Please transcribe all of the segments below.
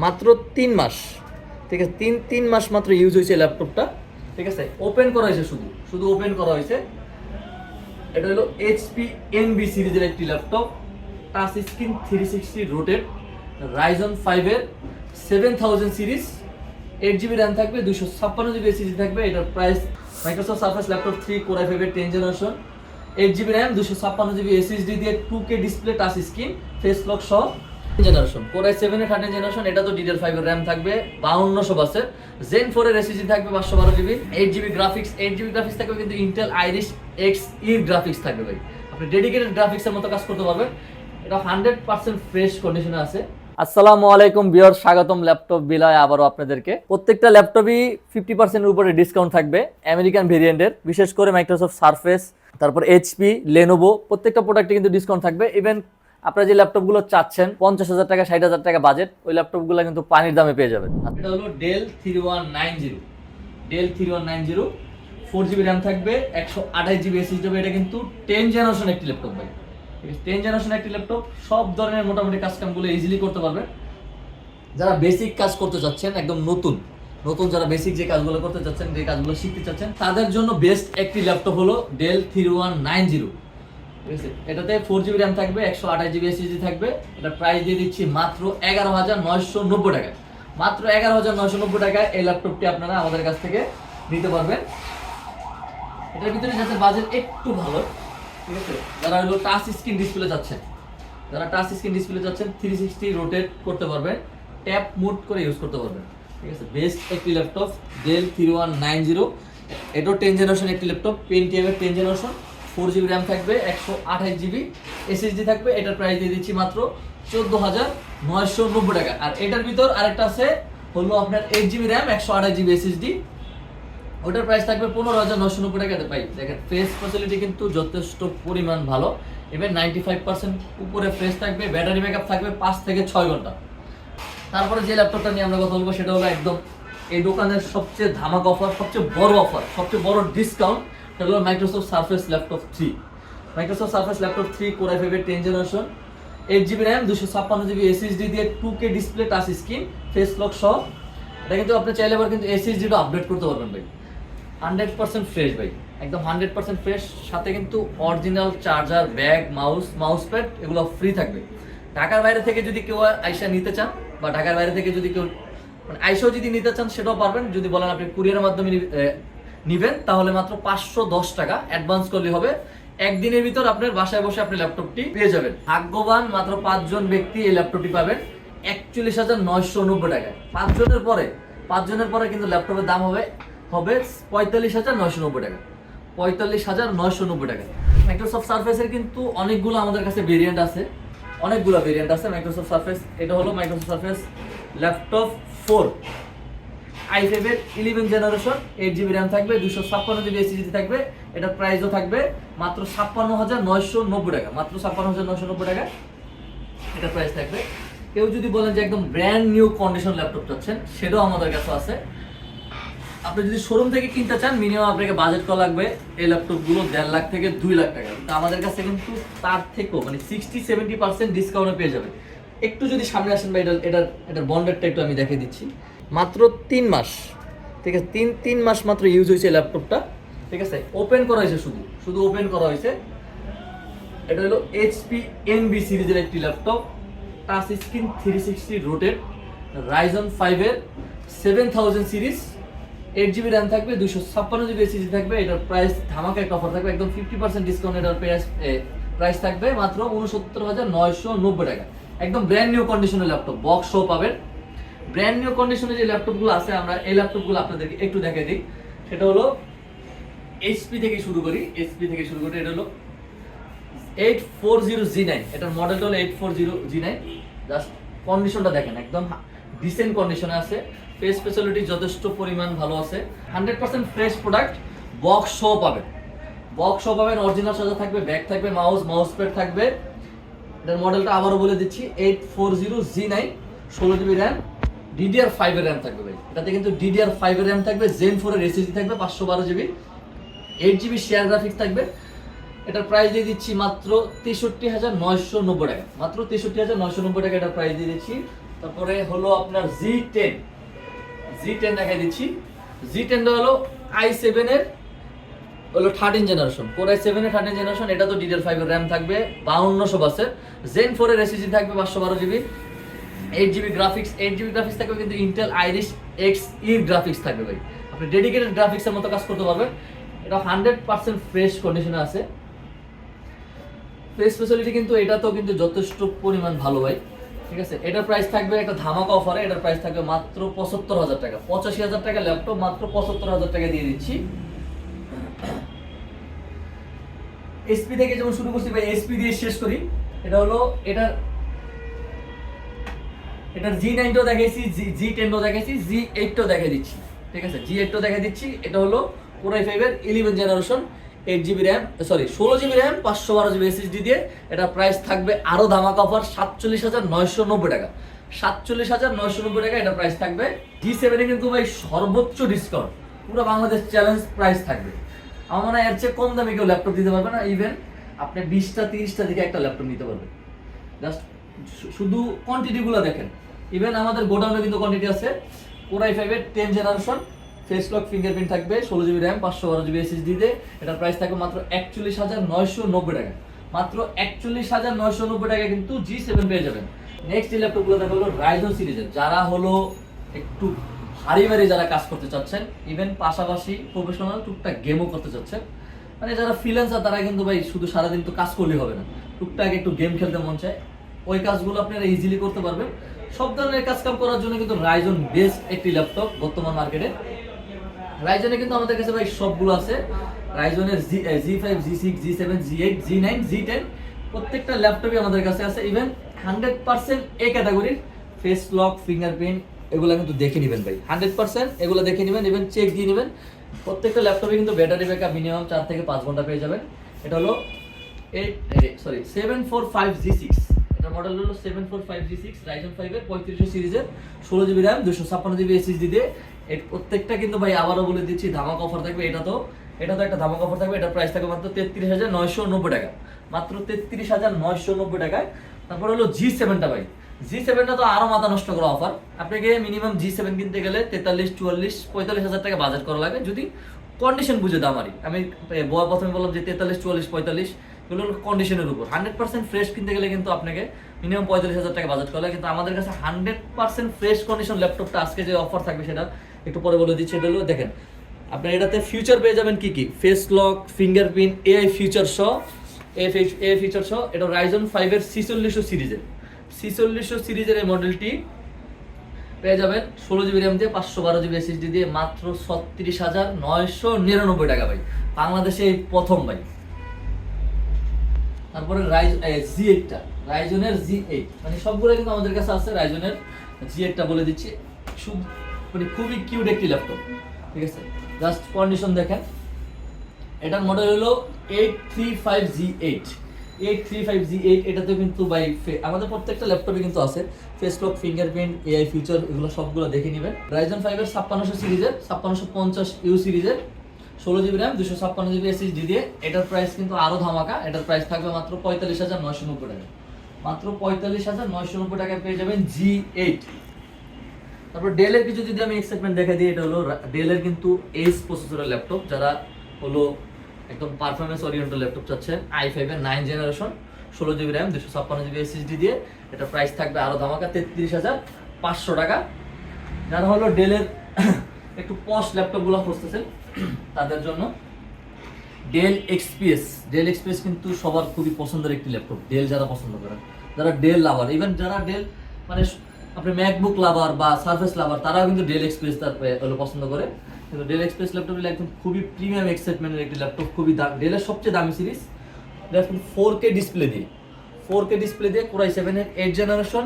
মাত্র 3 মাস। ঠিক আছে, তিন মাস মাত্র ইউজ হয়েছে ল্যাপটপটা। ঠিক আছে, ওপেন করা হয়েছে, শুধু ওপেন করা হয়েছে। এটা হলো এইচপি এনবি সিরিজের একটি laptop, touch screen 360 rotate, Ryzen 5 এর 7000 সিরিজ, 8 জিবি র্যাম থাকবে, 256 জিবি এসএসডি থাকবে। এটার price Microsoft surface laptop 3 core i5 এর 10 generation, 8 GB RAM, 256 GB SSD দিয়ে 2K display, touch screen, face lock সহ জেনারেশন। কোর i7 এর 13 জেনারেশন। এটা তো DDR5 এর র্যাম থাকবে, 5200 বাসের। Zen 4 এর এসএসডি থাকবে 512 GB, 8 GB graphics, 8 GB graphics থাকবে, কিন্তু ইন্টেল আইরিশ Xe গ্রাফিক্স থাকবে ভাই। আপনি ডেডিকেটেড গ্রাফিক্সের মতো কাজ করতে পারবেন। এটা 100% ফ্রেশ কন্ডিশনে আছে। আসসালামু আলাইকুম ভিউয়ার, স্বাগতম ল্যাপটপ বিলায় আবারও আপনাদেরকে। প্রত্যেকটা ল্যাপটপই 50% এর উপরে ডিসকাউন্ট থাকবে আমেরিকান ভেরিয়েন্টের, বিশেষ করে মাইক্রোসফট সারফেস, তারপর এইচপি, লেনোভো, প্রত্যেকটা প্রোডাক্টে কিন্তু ডিসকাউন্ট থাকবে। ইভেন আপনারা যে ল্যাপটপগুলো চাচ্ছেন 50,000 টাকা 60,000 টাকা বাজেট, ওই ল্যাপটপগুলো কিন্তু পানির দামে পেয়ে যাবেন। এটা হলো ডেল 3190, 4 জিবি র্যাম থাকবে, 128 জিবি এসএসডি হবে। এটা কিন্তু 10 জেনারেশন একটি ল্যাপটপ ভাই। ঠিক আছে, 10 জেনারেশন একটি ল্যাপটপ, সব ধরনের মোটামুটি কাজকামগুলো ইজিলি করতে পারবেন। যারা বেসিক কাজ করতে চাচ্ছেন, একদম নতুন যারা বেসিক যে কাজগুলো করতে চাচ্ছেন, যে কাজগুলো শিখতে চাচ্ছেন, তাদের জন্য বেস্ট একটি ল্যাপটপ হলো ডেল 3190। ঠিক আছে, এটাতে 4 জিবি র্যাম থাকবে, 128 জিবি এসএসডি থাকবে। এটা প্রাইস দিয়ে দিচ্ছি মাত্র 11,990 টাকায়। মাত্র 11,990 টাকায় এই ল্যাপটপটি আপনারা আমাদের কাছ থেকে নিতে পারবেন। এটার ভিতরে যাতে বাজেট একটু ভালো, ঠিক আছে, যারা হলো টাচ স্ক্রিন ডিসপ্লে চাচ্ছেন, 360 রোটেট করতে পারবেন, ট্যাপ মোড করে ইউজ করতে পারবেন। ঠিক আছে, বেস্ট একটি ল্যাপটপ ডেল 3190। এটাও 10 জেনারেশন একটি ল্যাপটপ, পেন্টিয়ামের 10 জেনারেশন, 4 জিবি র্যাম থাকবে, 128 জিবি এসএসডি থাকবে। এটার প্রাইস দিয়ে দিচ্ছি মাত্র 14,990 টাকা। আর এটার ভিতর আরেকটা আছে হলো আপনার 8 জিবি র্যাম, 128 জিবি এসএসডি, ওটার প্রাইস থাকবে 15,990 টাকাতে। পাই দেখেন, ফ্রেশ ফ্যাসিলিটি কিন্তু যথেষ্ট পরিমাণ ভালো। এবার 95% উপরে ফ্রেশ থাকবে, ব্যাটারি ব্যাকআপ থাকবে 5 থেকে 6 ঘন্টা। তারপরে যে ল্যাপটপটা নিয়ে আমরা কথা বলবো সেটা হলো একদম এই দোকানের সবচেয়ে ধামাকা অফার, সবচেয়ে বড় ডিসকাউন্ট। সেটা হলো Microsoft surface laptop 3। Microsoft surface laptop 3 core i5 এর 10 generation, 8 GB RAM, 256 GB SSD দিয়ে 2K display, touch screen, face lock সহ। এটা কিন্তু আপনি চাইলে আবার কিন্তু এসএসডিটা আপডেট করতে পারবেন ভাই। 100% ফ্রেশ ভাই, একদম 100% ফ্রেশ। সাথে কিন্তু original charger, bag, mouse pad এগুলো ফ্রি থাকবে। ঢাকার বাইরে থেকে যদি কেউ আইসা নিতে চান, বা ঢাকার বাইরে থেকে যদি কেউ মানে আইসাও যদি নিতে চান, সেটাও পারবেন। যদি বলেন আপনি কুরিয়ারের মাধ্যমে নিবেন, তাহলে মাত্র 510 টাকা অ্যাডভান্স করলে হবে। একদিনের ভিতর আপনার বাসায় বসে আপনি ল্যাপটপটি পেয়ে যাবেন। ভাগ্যবান মাত্র 5 জন ব্যক্তি এই ল্যাপটপটি পাবেন 41,990 টাকায়। 5 জনের পরে কিন্তু ল্যাপটপের দাম হবে 45,990 টাকা। 45,990 টাকা। মাইক্রোসফট সারফেসের কিন্তু অনেকগুলো আমাদের কাছে ভেরিয়েন্ট আছে, মাইক্রোসফট সারফেস। এটা হলো মাইক্রোসফট সারফেস ল্যাপটপ 4 i5 এর 11 জেনারেশন, 8 জিবি র্যাম থাকবে, 256 জিবি এসএসডি থাকবে। এটার প্রাইসও থাকবে মাত্র 56,990 টাকা। মাত্র 56,990 টাকা এটা প্রাইস থাকবে। কেউ যদি বলেন যে একদম ব্র্যান্ড নিউ কন্ডিশন ল্যাপটপ চাচ্ছেন, সেটাও আমাদের কাছে আছে। আপনি যদি শোরুম থেকে কিনতে চান, মিনিমাম আপনাকে বাজেট করা লাগবে এই ল্যাপটপগুলো 1.5 লাখ থেকে 2 লাখ টাকা। কিন্তু আমাদের কাছে কিন্তু তার থেকেও মানে 60-70% ডিসকাউন্টে পেয়ে যাবেন। একটু যদি সামনে আসেন বা এটার বন্ডেরটা একটু আমি দেখিয়ে দিচ্ছি। মাত্র 3 মাস। ঠিক আছে, তিন মাস মাত্র ইউজ হয়েছে ল্যাপটপটা। ঠিক আছে, ওপেন করা হয়েছে, শুধু ওপেন করা হয়েছে। এটা হলো এইচপি এনবি সিরিজের একটি laptop, touch screen 360 rotate, Ryzen 5 এর 7000 সিরিজ, 8 জিবি র্যাম থাকবে, 256 জিবি এসএসডি থাকবে। এটার প্রাইস ধামাকা একটা অফার থাকবে, একদম 50% ডিসকাউন্ট। এটার প্রাইস থাকবে মাত্র 69,990 টাকা। একদম ব্র্যান্ড নিউ কন্ডিশনের ল্যাপটপ, বক্স সহ পাবেন। ব্র্যান্ড নিউ কন্ডিশনে যে ল্যাপটপগুলো আছে, আমরা এই ল্যাপটপগুলো আপনাদেরকে একটু দেখাই দিই। সেটা হলো এইচপি থেকে শুরু করি। এটা হলো 840G9। এটার মডেলটা হলো 840G9। জাস্ট কন্ডিশনটা দেখেন, একদম ডিসেন্ট কন্ডিশনে আছে। ফ্রেশ ফ্যাসিলিটি যথেষ্ট পরিমাণ ভালো আছে। 100% ফ্রেশ প্রোডাক্ট। বক্স সহ পাবেন, অরিজিনাল সাজা থাকবে, ব্যাগ থাকবে, মাউস প্যাড থাকবে। এটার মডেলটা আবারও বলে দিচ্ছি, 840G9, 16 জিবি র্যাম, DDR5 এর র্যাম থাকবে ভাই। এটাতে কিন্তু DDR5 এর র্যাম থাকবে, Zen 4 এর এসএসডি থাকবে 512 জিবি, 8 জিবি শেয়ার গ্রাফিক্স থাকবে। এটার প্রাইস দিয়ে দিচ্ছি মাত্র 63,990 টাকা। মাত্র 63,990 টাকা এটার প্রাইস দিয়ে দিচ্ছি। তারপরে হলো আপনার জি10 দেখাই দিচ্ছি। জি10 হলো i7 এর হলো 13 জেনারেশন, কোর i7 এর 13 জেনারেশন। এটা তো DDR5 এর RAM থাকবে 5200 বাসের, Zen 4 এর SSD থাকবে 512GB, 8GB graphics, 8GB graphics থাকবে কিন্তু ইন্টেল আইরিশ Xe গ্রাফিক্স থাকবে ভাই। আপনি ডেডিকেটেড গ্রাফিক্সের মতো কাজ করতে পারবেন। এটা 100% ফ্রেশ কন্ডিশনে আছে। ফ্রেশ ফ্যাসিলিটি কিন্তু এটা তো কিন্তু যথেষ্ট পরিমাণ ভালো ভাই, ঠিক আছে। এটার প্রাইস থাকবে একটা ধামাকা অফারে, এটার প্রাইস থাকবে মাত্র 75,000 টাকা। 85,000 টাকা ল্যাপটপ মাত্র 75,000 টাকা দিয়ে দিচ্ছি। এসপি থেকে যেমন শুরু করছি ভাই, এসপি দিয়ে শেষ করি। এটা হলো এটার G9টাও দেখাইছি, G10টাও দেখাইছি, G8টাও দেখাই দিচ্ছি, ঠিক আছে। G8টাও দেখাই দিচ্ছি। এটা হলো Core i5 এর 11 generation, 8GB RAM, sorry 16GB RAM, 512GB SSD দিয়ে। এটা প্রাইস থাকবে আরো ধামাকা অফার 47,990 টাকা। 47,990 টাকা এটা প্রাইস থাকবে। G7 এ কিন্তু ভাই সর্বোচ্চ ডিসকাউন্ট, পুরো বাংলাদেশ চ্যালেঞ্জ প্রাইস থাকবে। আমার মনে হয় এর চেয়ে কম দামে কেউ ল্যাপটপ দিতে পারবে না। ইভেন আপনি 20টা 30টা দিকে একটা ল্যাপটপ নিতে পারবেন। জাস্ট শুধু কোয়ান্টিটিগুলো দেখেন। ইভেন আমাদের গোডাউনে কিন্তু কোয়ান্টিটি আছে। Core i5 এর 10 জেনারেশন, ফেস লক ফিঙ্গারপ্রিন্ট থাকবে, 16GB RAM, 512GB SSD দিয়ে। এটার প্রাইস থাকবে মাত্র 41,990 টাকা। মাত্র 41,990 টাকা কিন্তু G7 পেয়ে যাবেন। নেক্সট এই ল্যাপটপগুলো দেখা হলো Ryzen সিরিজের, যারা হলো একটু ভারী যারা কাজ করতে চাচ্ছেন, ইভেন পাশাপাশি প্রফেশনাল টুকটাক গেমও করতে চাচ্ছেন, মানে যারা ফ্রিল্যান্সার তারা কিন্তু ভাই শুধু সারাদিন তো কাজ করলেই হবে না, টুকটাক একটু গেম খেলতে মন চায়, ওই কাজগুলো আপনারা ইজিলি করতে পারবেন। সব ধরনের কাজ কাম করার জন্য কিন্তু Ryzen বেস্ট একটি ল্যাপটপ বর্তমান মার্কেটে। Ryzen কিন্তু আমাদের কাছে ভাই সবগুলো আছে। Ryzen এর G5, G6, G7, G8, G9, G10 প্রত্যেকটা ল্যাপটপই আমাদের কাছে আছে। ইভেন 100% এ ক্যাটাগরির ফেস লক ফিঙ্গারপ্রিন্ট এগুলো কিন্তু দেখে নেবেন ভাই, 100% এগুলো দেখে নেবেন, ইভেন চেক দিয়ে নেবেন। প্রত্যেকটা ল্যাপটপে কিন্তু ব্যাটারি ব্যাকআপ মিনিমাম 4 থেকে 5 ঘন্টা পেয়ে যাবেন। এটা হলো 745G6, এটা মডেল হলো 745G6, Ryzen 5 এর 3500 সিরিজের, 16GB RAM, 256GB SSD দিয়ে। এর প্রত্যেকটা কিন্তু ভাই আবারও বলে দিচ্ছি ধামাকা অফার থাকবে। এটা তো একটা ধামাকা অফার থাকবে। এটা প্রাইস থাকবে মাত্র 33,990 টাকা, মাত্র 33,990 টাকায়। তারপর হলো G7টা ভাই, G7টা তো আরো মাথা নষ্ট করা অফার। আপনাকে মিনিমাম G7 কিনতে গেলে 43, 44, 45,000 টাকা বাজেট করা লাগে, যদি কন্ডিশন বুঝে দামারি। আমি প্রথমে বললাম যে 43, 44, 45 এগুলো কন্ডিশনের উপর। 100% ফ্রেশ কিনতে গেলে কিন্তু আপনাকে মিনিমাম 45,000 টাকা বাজেট করা লাগে। কিন্তু আমাদের কাছে 100% ফ্রেশ কন্ডিশন ল্যাপটপটা আজকে যে অফার থাকবে সেটা একটু পরে বলে দিচ্ছি। এটা হলো দেখেন, আপনার এটাতে ফিউচার পেয়ে যাবেন কি face lock, fingerprint, AI future সহ, এআই ফিউচার সহ। এটা Ryzen 5 এর 4600 সিরিজের এই মডেলটি পেয়ে যাবেন 16GB RAM দিয়ে, 512GB SSD দিয়ে, মাত্র 36,999 টাকা ভাই, বাংলাদেশে এই প্রথম ভাই। তারপরে G8টা, Ryzen এর G8, মানে সবগুলো কিন্তু আমাদের কাছে আছে। Ryzen এর G8টা বলে দিচ্ছি, মানে খুবই কিউট একটি ল্যাপটপ, ঠিক আছে। জাস্ট কন্ডিশন দেখেন। এটার মডেল হলো 835G8, এটাতে কিন্তু ভাই আমাদের প্রত্যেকটা ল্যাপটপে কিন্তু আছে face lock, fingerprint, AI feature, এগুলো সবগুলো দেখে নেবেন। Ryzen 5 এর 5600 সিরিজের, 5650U সিরিজের, 16GB RAM, 256GB SSD দিয়ে। এটার প্রাইস কিন্তু আরো ধামাকা। এটার প্রাইস থাকবে মাত্র 45,990 টাকা, মাত্র 45,990 টাকায় পেয়ে যাবেন G8। তারপর ডেলের কিছু যদি আমি এক্সাইটমেন্ট দেখা দিই, এটা হলো ডেলের কিন্তু এইচ প্রসেসরের ল্যাপটপ, যারা হলো একদম পারফরমেন্স ওরিয়েন্টেড ল্যাপটপ চাচ্ছেন, i5 এর 9 generation, 16GB RAM, 256GB SSD দিয়ে। এটা প্রাইস থাকবে আরো ধামাকা 33,500 টাকা। যারা হলো ডেলের একটু পশ ল্যাপটপগুলো খুঁজতেছেন তাদের জন্য ডেল এক্সপিএস কিন্তু সবার খুবই পছন্দের একটি ল্যাপটপ। ডেল যারা পছন্দ করেন, যারা ডেল লাভার, ইভেন যারা ডেল মানে আপনি ম্যাকবুক লাভার বা সারফেস লাভার, তারাও কিন্তু ডেল এক্সপিএস পছন্দ করে। কিন্তু ডেল এক্সপিএস ল্যাপটপ একদম খুবই প্রিমিয়াম এক্সাইটমেন্টের একটি ল্যাপটপ, খুবই ডেলের সবচেয়ে দামি সিরিজ। দেখুন 4K ডিসপ্লে দিয়ে, Core i7 এর 8 generation,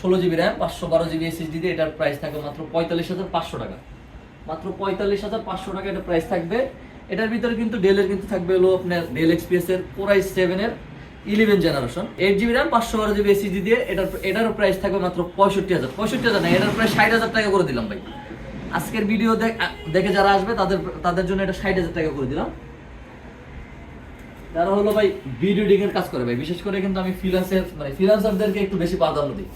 16GB RAM, 512GB SSD দিয়ে। এটার প্রাইস থাকবে মাত্র 45,500 টাকা, মাত্র 45,500 টাকা এটা প্রাইস থাকবে। এটার ভিতরে কিন্তু ডেলের কিন্তু থাকবে হলো আপনার ডেল এক্সপিএস এর Core i7 এর 11 generation, 8GB RAM, 512GB SSD দিয়ে। এটারও প্রাইস থাকবে মাত্র 65,000 না, এটার প্রায় 60,000 টাকা করে দিলাম ভাই। আজকের ভিডিও দেখে যারা আসবে তাদের জন্য এটা 60,000 টাকা করে দিলাম। যারা হলো ভাই ভিডিও এডিটিং এর কাজ করে ভাই, বিশেষ করে কিন্তু আমি ফ্রিল্যান্সারদেরকে একটু বেশি প্রাধান্য দিই।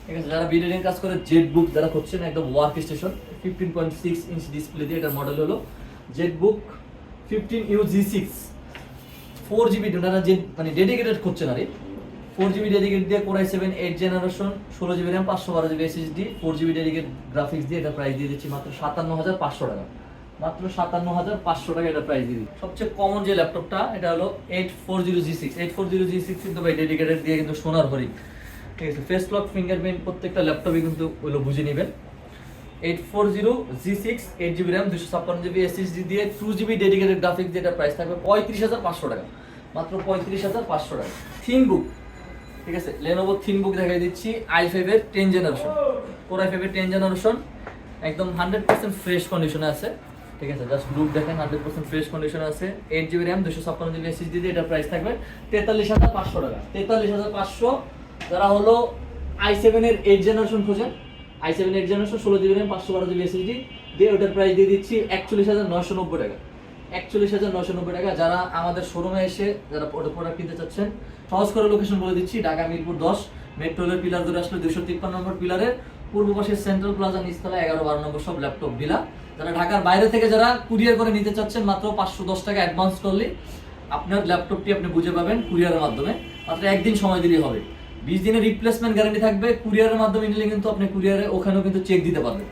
ঠিক আছে, যারা ভিডিও এডিটিং কাজ করে জেট বুক যারা করছেন একদম ওয়ার্ক স্টেশন 15.6 ইঞ্চ ডিসপ্লে দিয়ে এটার মডেল হলো জেট বুক 15U-G6 4GB মানে ডেডিকেটেড করছে না রে 4GB ডেডিকেট দিয়ে Core i7 8 generation 16GB RAM 512GB SSD 4GB dedicate graphics দিয়ে এটা প্রাইস দিয়ে দিচ্ছি মাত্র 57,500 টাকা। মাত্র 57,500 টাকা এটা প্রাইস দিয়ে দিচ্ছি। সবচেয়ে কমন যে ল্যাপটপটা এটা হলো 840G6 840G6 কিন্তু ভাই ডেডিকেটেড দিয়ে কিন্তু সোনার হরিণ, ঠিক আছে। ফেস লক ফিঙ্গারপ্রিন্ট প্রত্যেকটা ল্যাপটপে কিন্তু ওগুলো বুঝে নেবেন। 840G6 8GB RAM 256GB SSD দিয়ে 2GB ডেডিকেটেড গ্রাফিক্স দিয়ে এটা প্রাইস থাকবে 35,500 টাকা। মাত্র 35,500 টাকা। থিনবুক, ঠিক আছে, Lenovo থিনবুক দেখাই দিচ্ছি i5 এর 10 জেনারেশন Core i5 এর 10 জেনারেশন একদম 100% ফ্রেশ কন্ডিশনে আছে, ঠিক আছে। জাস্ট লুক দেখেন 100% ফ্রেশ কন্ডিশনে আছে। 8GB RAM 256GB SSD দিয়ে এটা প্রাইস থাকবে 43,500 টাকা। 43,500। যারা হলো i7 এর 8 জেনারেশন খোঁজেন i7 8 generation 16GB RAM 512GB SSD দিয়ে ওটার প্রাইস দিয়ে দিচ্ছি 41,990 টাকা। 41,990 টাকা। যারা আমাদের শোরুমে এসে যারা প্রোডাক্ট কিনতে চাচ্ছেন সহজ করে লোকেশন বলে দিচ্ছি, ঢাকা মিরপুর 10 মেট্রো রেলের পিলার ধরে আসলে 253 নম্বর পিলারের পূর্ব পাশে সেন্ট্রাল প্লাজা নিচতলা 11-12 নম্বর সব ল্যাপটপ ভিলা। যারা ঢাকার বাইরে থেকে যারা কুরিয়ার করে নিতে চাচ্ছেন মাত্র 510 টাকা অ্যাডভান্স করলে আপনার ল্যাপটপটি আপনি বুঝে পাবেন কুরিয়ারের মাধ্যমে। মাত্র একদিন সময় দিলেই হবে। 20 দিনের রিপ্লেসমেন্ট গ্যারান্টি থাকবে। কুরিয়ারের মাধ্যমে নিলে কিন্তু আপনি কুরিয়ারে ওখানেও কিন্তু চেক দিতে পারবেন।